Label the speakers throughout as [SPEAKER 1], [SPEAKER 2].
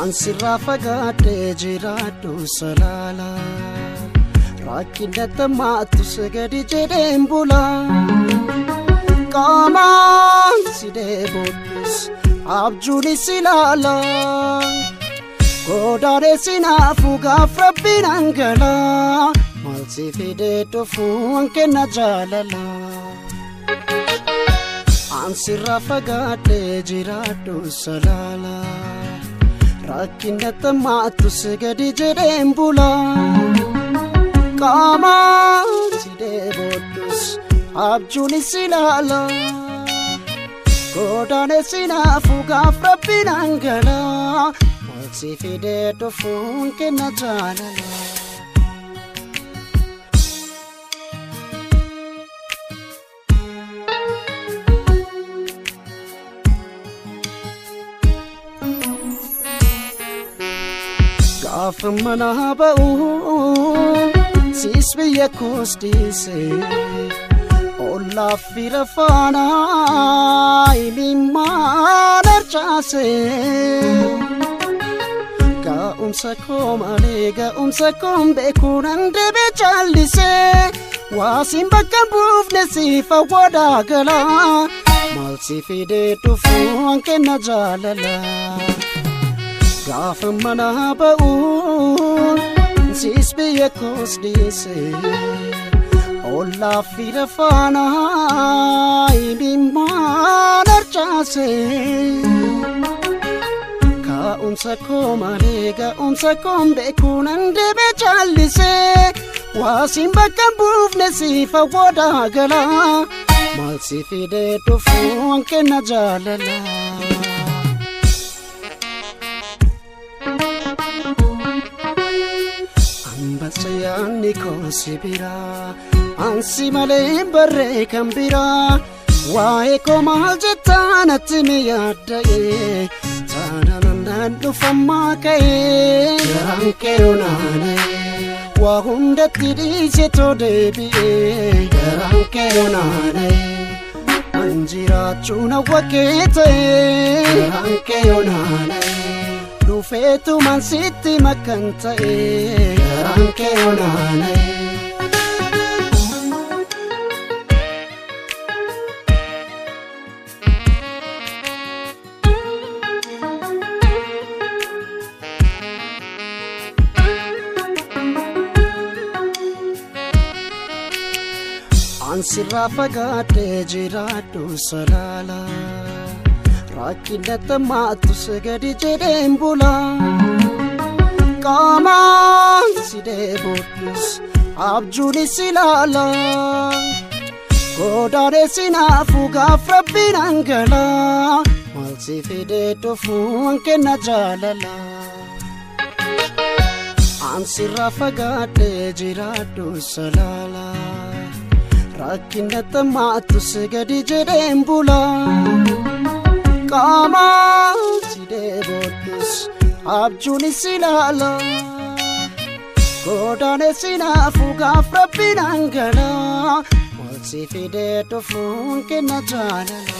[SPEAKER 1] Ansirraa fagaadhee jiraadhu salaala rakkinata maatus gadi jedheen bula qaamaan si deeboodhus abjuunis ilaala godaanee sinaafu gaaf rabbiin hangala maal si fidee dhufuu hankenna jaalala ansirraa fagaadhee jiraadhu salaala rakkinata maatus gadi jedheen bula qaamaan si deeboodhus abjuunis ilaala godaanee sinaafu gaaf rabbiin hangala maal si fidee dhufuu hankenna jaalala Gaafa mana ba'uun siis biyya koos dhiisee ollaaf fira faanaa imimmaan harcaasee ga'umsa koo malee ga'umsa koon beekuun handhibee caallisee waasiin bakka buufne siif awwaadaa galaa maal si fidee dhufuu hankenna jaalala Gaafa mana ba'uun siis biyya koos dhiisee ollaaf fira faanaa imimmaan harcaasee ga'umsa koo malee ga'umsa koon beekuun handhibee caallisee waasiin bakka buufne siif awwaadaa galaa maal si fidee dhufuu hankenna jaalala Ambasayaanni koo si biraa ansi malee barree kan biraa waa'ee koo maal jettaa natti mi yaadda'ee taanaan dhufammaa ka'ee garaan kee onaanee waa hundatti dhiise too deebi'ee garaan kee onaanee an jiraachuun hawwa kee ta'ee garaan kee onaanee Dhufeetumaan sitti makkan ta'ee garaan kee onaanee Ansirraa fagaadhee jiraadhu salaala rakkinata maatus gadi jedheen bula qaamaan si deeboodhus abjuunis ilaala godaanee sinaafu gaaf rabbiin hangala maal si fidee dhufuu hankenna jaalala ansirraa fagaadhee jiraadhu salaala rakkinata maatus gadi jedheen bula qaamaan si deeboodhus abjuunis ilaala godaanee sinaafu gaaf rabbiin hangala maal si fidee dhufuu hankenna jaalala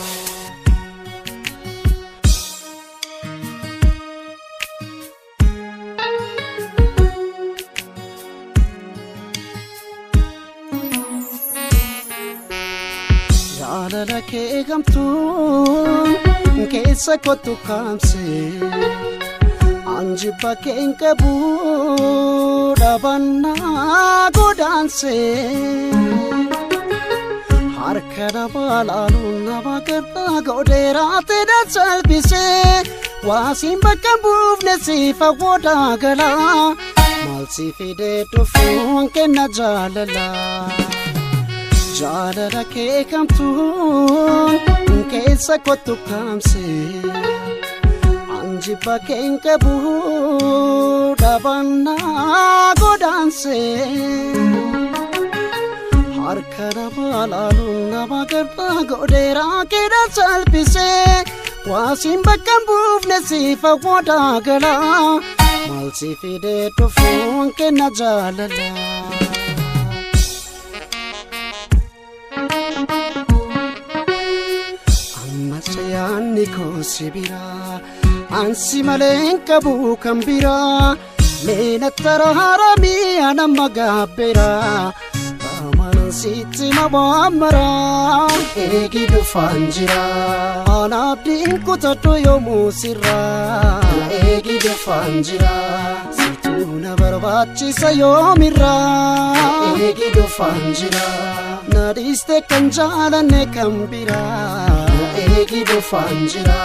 [SPEAKER 1] jaalala kee gamtuun keessa kottu kaamsee anjibba keen qabu dhabannaa godaansee harka nama laaluun nama garraa godheeraatee dadsalbisee waasiin bakka buufne siif awwaadaa galaa maal si fidee dhufuu hankenna jaalala jaalala kee gamtuun keessa kottu kaamsee anjibba keen qabu dhabannaa godaansee harka nama laaluun nama garraa godheeraatee dadsalbisee waasiin bakka buufne siif awwaadaa galaa maal si fidee dhufuu hankenna jaalala Ambasayaanni koo si biraa ansi maleen qabu kan biraa meena taraharamii anamma gaabberaa amanan sitti mabaammara eegi dhufaan jira anaabdiin kutadhu yoomuu sirraa eegi dhufaan jira situu na barbaachisa yoomirraa eegi dhufaan jira na dhiiste kan jaalanne kan biraa eegi dhufaan jira